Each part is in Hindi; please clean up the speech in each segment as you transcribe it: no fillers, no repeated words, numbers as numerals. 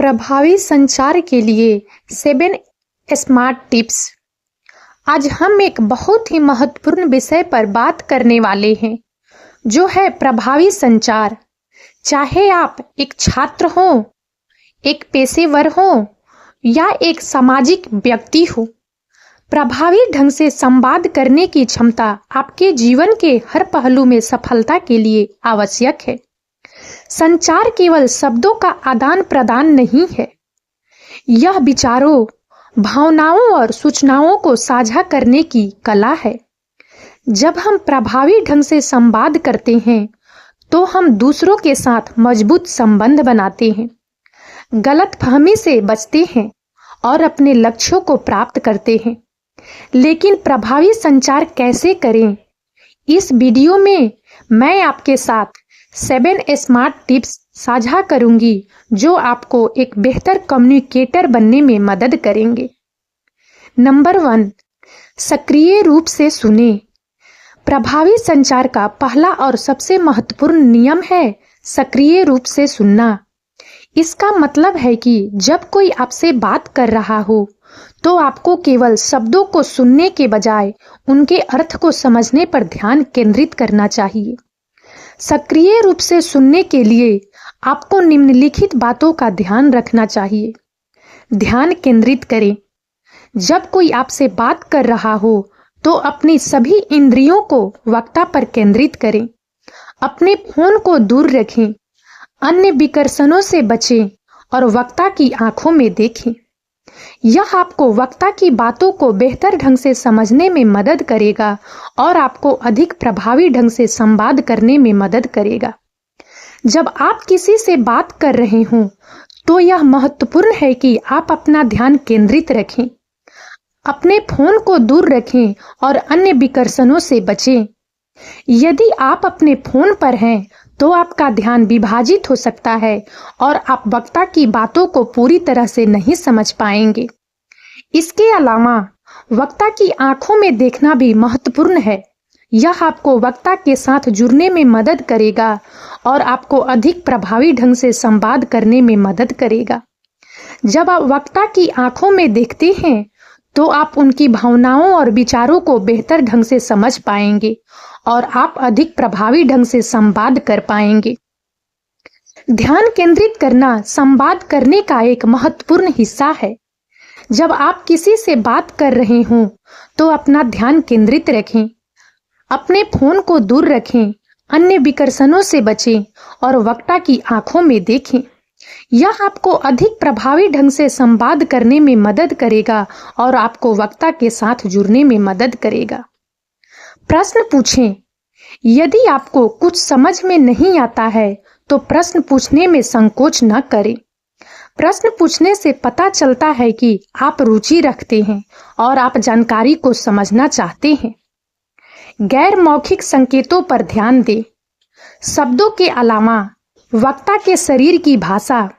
प्रभावी संचार के लिए 7 स्मार्ट टिप्स। आज हम एक बहुत ही महत्वपूर्ण विषय पर बात करने वाले हैं, जो है प्रभावी संचार। चाहे आप एक छात्र हो, एक पेशेवर हो या एक सामाजिक व्यक्ति हो, प्रभावी ढंग से संवाद करने की क्षमता आपके जीवन के हर पहलू में सफलता के लिए आवश्यक है। संचार केवल शब्दों का आदान प्रदान नहीं है, यह विचारों, भावनाओं और सूचनाओं को साझा करने की कला है। जब हम प्रभावी ढंग से संवाद करते हैं, तो हम दूसरों के साथ मजबूत संबंध बनाते हैं, गलतफहमी से बचते हैं और अपने लक्ष्यों को प्राप्त करते हैं। लेकिन प्रभावी संचार कैसे करें? इस वीडियो में मैं आपके साथ 7 स्मार्ट टिप्स साझा करूंगी, जो आपको एक बेहतर कम्युनिकेटर बनने में मदद करेंगे। नंबर 1, सक्रिय रूप से सुने। प्रभावी संचार का पहला और सबसे महत्वपूर्ण नियम है सक्रिय रूप से सुनना। इसका मतलब है कि जब कोई आपसे बात कर रहा हो, तो आपको केवल शब्दों को सुनने के बजाय उनके अर्थ को समझने पर ध्यान केंद्रित करना चाहिए। सक्रिय रूप से सुनने के लिए आपको निम्नलिखित बातों का ध्यान रखना चाहिए। ध्यान केंद्रित करें। जब कोई आपसे बात कर रहा हो, तो अपनी सभी इंद्रियों को वक्ता पर केंद्रित करें। अपने फोन को दूर रखें, अन्य विकर्षणों से बचें और वक्ता की आंखों में देखें। यह आपको वक्ता की बातों को बेहतर ढंग से समझने में मदद करेगा और आपको अधिक प्रभावी ढंग से संवाद करने में मदद करेगा। जब आप किसी से बात कर रहे हों, तो यह महत्वपूर्ण है कि आप अपना ध्यान केंद्रित रखें, अपने फोन को दूर रखें और अन्य विकर्षणों से बचें। यदि आप अपने फोन पर हैं, तो आपका ध्यान विभाजित हो सकता है और आप वक्ता की बातों को पूरी तरह से नहीं समझ पाएंगे। इसके अलावा वक्ता की आंखों में देखना भी महत्वपूर्ण है। यह आपको वक्ता के साथ जुड़ने में मदद करेगा और आपको अधिक प्रभावी ढंग से संवाद करने में मदद करेगा। जब आप वक्ता की आंखों में देखते हैं, तो आप उनकी भावनाओं और विचारों को बेहतर ढंग से समझ पाएंगे और आप अधिक प्रभावी ढंग से संवाद कर पाएंगे। ध्यान केंद्रित करना संवाद करने का एक महत्वपूर्ण हिस्सा है। जब आप किसी से बात कर रहे हों, तो अपना ध्यान केंद्रित रखें, अपने फोन को दूर रखें, अन्य विकर्षणों से बचें और वक्ता की आंखों में देखें। यह आपको अधिक प्रभावी ढंग से संवाद करने में मदद करेगा और आपको वक्ता के साथ जुड़ने में मदद करेगा। प्रश्न पूछें। यदि आपको कुछ समझ में नहीं आता है, तो प्रश्न पूछने में संकोच न करें। प्रश्न पूछने से पता चलता है कि आप रुचि रखते हैं और आप जानकारी को समझना चाहते हैं। गैर मौखिक संकेतों पर ध्यान दें। शब्दों के अलावा वक्ता के शरीर की भाषा,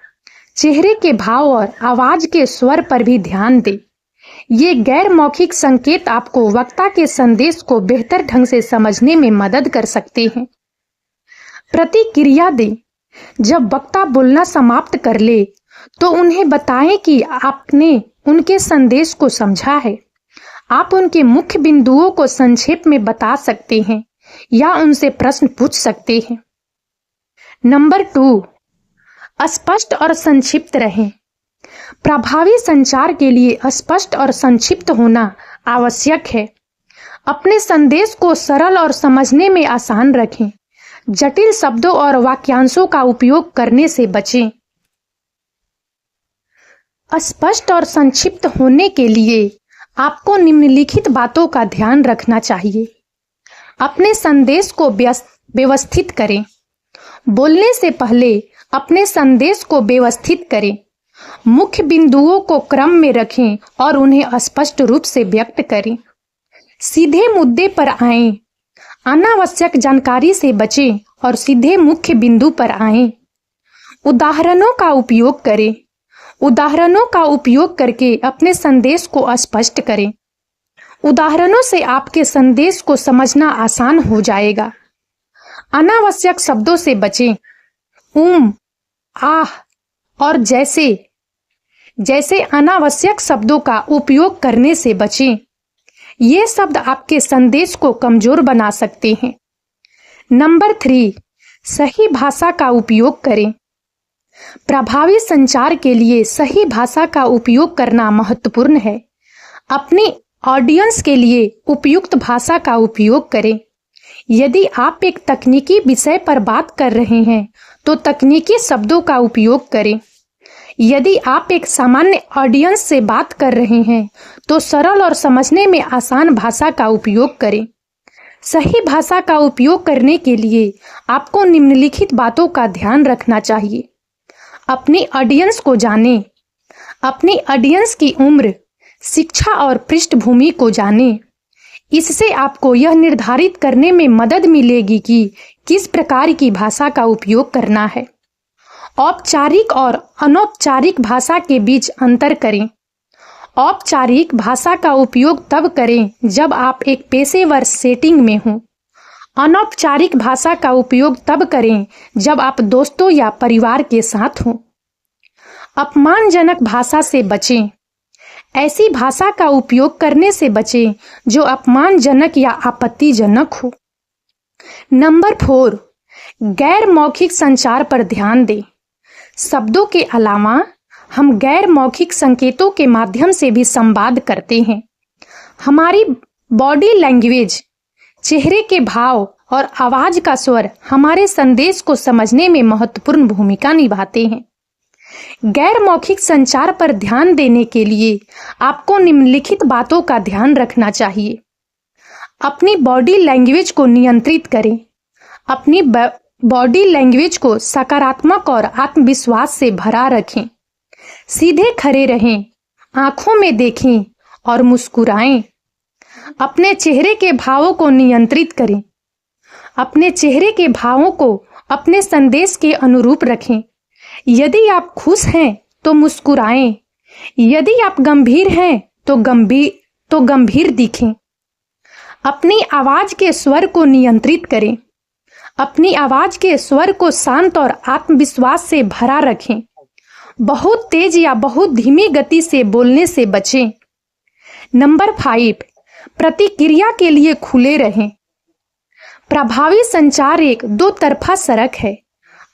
चेहरे के भाव और आवाज के स्वर पर भी ध्यान दें। ये गैर मौखिक संकेत आपको वक्ता के संदेश को बेहतर ढंग से समझने में मदद कर सकते हैं। प्रतिक्रिया दें। जब वक्ता बोलना समाप्त कर ले, तो उन्हें बताएं कि आपने उनके संदेश को समझा है। आप उनके मुख्य बिंदुओं को संक्षेप में बता सकते हैं या उनसे प्रश्न पूछ सकते हैं। नंबर 2, स्पष्ट और संक्षिप्त रहें। प्रभावी संचार के लिए स्पष्ट और संक्षिप्त होना आवश्यक है। अपने संदेश को सरल और समझने में आसान रखें। जटिल शब्दों और वाक्यांशों का उपयोग करने से बचें। स्पष्ट और संक्षिप्त होने के लिए आपको निम्नलिखित बातों का ध्यान रखना चाहिए। अपने संदेश को व्यवस्थित करें। बोलने से पहले अपने संदेश को व्यवस्थित करें। मुख्य बिंदुओं को क्रम में रखें और उन्हें स्पष्ट रूप से व्यक्त करें। सीधे मुद्दे पर आएं। अनावश्यक जानकारी से बचें और सीधे मुख्य बिंदु पर आएं। उदाहरणों का उपयोग करें। उदाहरणों का उपयोग करके अपने संदेश को स्पष्ट करें। उदाहरणों से आपके संदेश को समझना आसान हो जाएगा। अनावश्यक शब्दों से बचें। आह और जैसे जैसे अनावश्यक शब्दों का उपयोग करने से बचें। ये शब्द आपके संदेश को कमजोर बना सकते हैं। नंबर 3, सही भाषा का उपयोग करें। प्रभावी संचार के लिए सही भाषा का उपयोग करना महत्वपूर्ण है। अपने ऑडियंस के लिए उपयुक्त भाषा का उपयोग करें। यदि आप एक तकनीकी विषय पर बात कर रहे हैं तो तकनीकी शब्दों का उपयोग करें। यदि आप एक सामान्य ऑडियंस से बात कर रहे हैं तो सरल और समझने में आसान भाषा का उपयोग करें। सही भाषा का उपयोग करने के लिए आपको निम्नलिखित बातों का ध्यान रखना चाहिए। अपनी ऑडियंस को जानें। अपनी ऑडियंस की उम्र, शिक्षा और पृष्ठभूमि को जानें। इससे आपको यह निर्धारित करने में मदद मिलेगी कि किस प्रकार की भाषा का उपयोग करना है। औपचारिक और अनौपचारिक भाषा के बीच अंतर करें। औपचारिक भाषा का उपयोग तब करें जब आप एक पेशेवर सेटिंग में हों। अनौपचारिक भाषा का उपयोग तब करें जब आप दोस्तों या परिवार के साथ हों। अपमानजनक भाषा से बचें। ऐसी भाषा का उपयोग करने से बचें जो अपमानजनक या आपत्तिजनक हो। नंबर 4, गैर मौखिक संचार पर ध्यान दें। शब्दों के अलावा हम गैर मौखिक संकेतों के माध्यम से भी संवाद करते हैं। हमारी बॉडी लैंग्वेज, चेहरे के भाव और आवाज का स्वर हमारे संदेश को समझने में महत्वपूर्ण भूमिका निभाते हैं। गैर मौखिक संचार पर ध्यान देने के लिए आपको निम्नलिखित बातों का ध्यान रखना चाहिए। अपनी बॉडी लैंग्वेज को नियंत्रित करें। अपनी बॉडी लैंग्वेज को सकारात्मक और आत्मविश्वास से भरा रखें। सीधे खड़े रहें, आंखों में देखें और मुस्कुराएं। अपने चेहरे के भावों को नियंत्रित करें। अपने चेहरे के भावों को अपने संदेश के अनुरूप रखें। यदि आप खुश हैं तो मुस्कुराएं। यदि आप गंभीर हैं तो गंभीर दिखें। अपनी आवाज के स्वर को नियंत्रित करें। अपनी आवाज के स्वर को शांत और आत्मविश्वास से भरा रखें। बहुत तेज या बहुत धीमी गति से बोलने से बचें। नंबर 5, प्रतिक्रिया के लिए खुले रहें। प्रभावी संचार एक दो तरफा सड़क है।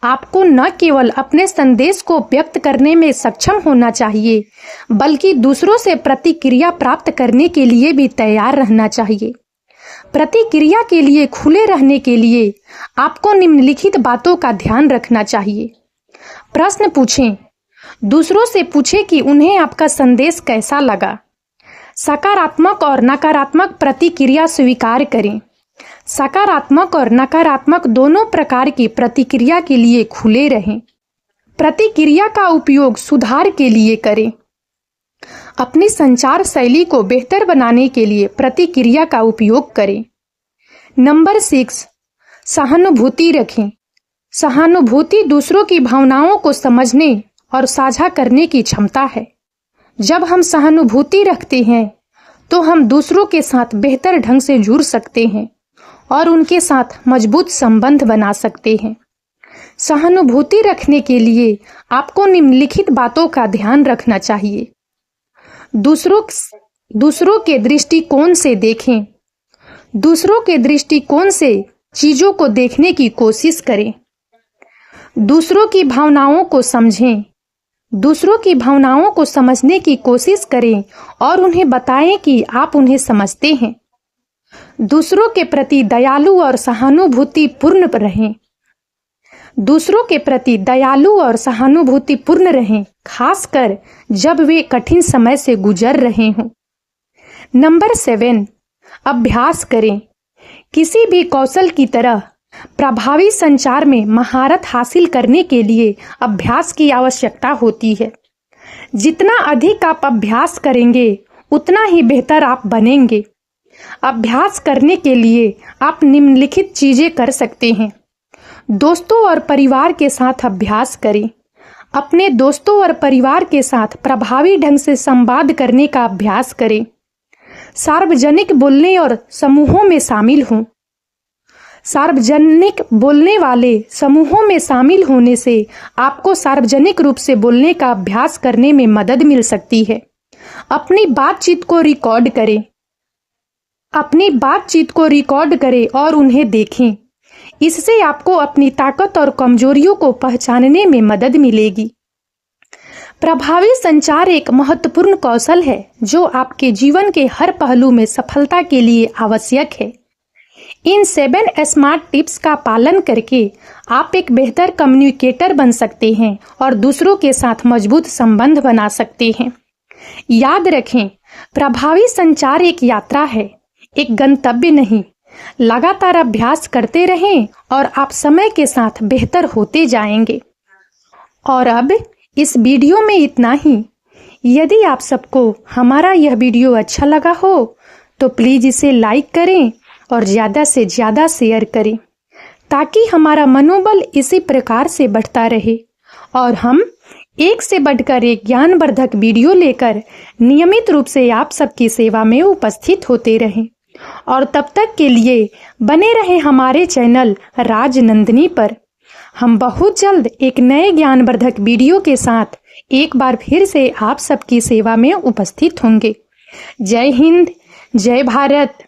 आपको न केवल अपने संदेश को व्यक्त करने में सक्षम होना चाहिए, बल्कि दूसरों से प्रतिक्रिया प्राप्त करने के लिए भी तैयार रहना चाहिए। प्रतिक्रिया के लिए खुले रहने के लिए आपको निम्नलिखित बातों का ध्यान रखना चाहिए। प्रश्न पूछें। दूसरों से पूछें कि उन्हें आपका संदेश कैसा लगा। सकारात्मक और नकारात्मक प्रतिक्रिया स्वीकार करें। सकारात्मक और नकारात्मक दोनों प्रकार की प्रतिक्रिया के लिए खुले रहें। प्रतिक्रिया का उपयोग सुधार के लिए करें। अपनी संचार शैली को बेहतर बनाने के लिए प्रतिक्रिया का उपयोग करें। नंबर 6, सहानुभूति रखें। सहानुभूति दूसरों की भावनाओं को समझने और साझा करने की क्षमता है। जब हम सहानुभूति रखते हैं तो हम दूसरों के साथ बेहतर ढंग से जुड़ सकते हैं और उनके साथ मजबूत संबंध बना सकते हैं। सहानुभूति रखने के लिए आपको निम्नलिखित बातों का ध्यान रखना चाहिए। दूसरों के दृष्टिकोण से देखें। दूसरों के दृष्टिकोण से चीजों को देखने की कोशिश करें। दूसरों की भावनाओं को समझें। दूसरों की भावनाओं को समझने की कोशिश करें और उन्हें बताएं कि आप उन्हें समझते हैं। दूसरों के प्रति दयालु और सहानुभूतिपूर्ण रहें। दूसरों के प्रति दयालु और सहानुभूतिपूर्ण रहें, खासकर जब वे कठिन समय से गुजर रहे हों। नंबर 7, अभ्यास करें। किसी भी कौशल की तरह प्रभावी संचार में महारत हासिल करने के लिए अभ्यास की आवश्यकता होती है। जितना अधिक आप अभ्यास करेंगे उतना ही बेहतर आप बनेंगे। अभ्यास करने के लिए आप निम्नलिखित चीजें कर सकते हैं। दोस्तों और परिवार के साथ अभ्यास करें। अपने दोस्तों और परिवार के साथ प्रभावी ढंग से संवाद करने का अभ्यास करें। सार्वजनिक बोलने और समूहों में शामिल हों। सार्वजनिक बोलने वाले समूहों में शामिल होने से आपको सार्वजनिक रूप से बोलने का अभ्यास करने में मदद मिल सकती है। अपनी बातचीत को रिकॉर्ड करें और उन्हें देखें। इससे आपको अपनी ताकत और कमजोरियों को पहचानने में मदद मिलेगी। प्रभावी संचार एक महत्वपूर्ण कौशल है जो आपके जीवन के हर पहलू में सफलता के लिए आवश्यक है। इन 7 स्मार्ट टिप्स का पालन करके आप एक बेहतर कम्युनिकेटर बन सकते हैं और दूसरों के साथ मजबूत संबंध बना सकते हैं। याद रखें, प्रभावी संचार एक यात्रा है, एक गंतव्य नहीं। लगातार अभ्यास करते रहें और आप समय के साथ बेहतर होते जाएंगे। और अब इस वीडियो में इतना ही। यदि आप सबको हमारा यह वीडियो अच्छा लगा हो तो प्लीज इसे लाइक करें और ज़्यादा से ज़्यादा शेयर करें ताकि हमारा मनोबल इसी प्रकार से बढ़ता रहे और हम एक से बढ़कर एक ज्ञानवर्धक वीडियो लेकर नियमित रूप से आप सबकी सेवा में उपस्थित होते रहें। और तब तक के लिए बने रहें हमारे चैनल राजनंदिनी पर। हम बहुत जल्द एक नए ज्ञानवर्धक वीडियो के साथ एक बार फिर से आप सबकी सेवा में उपस्थित होंगे। जय हिंद, जय भारत।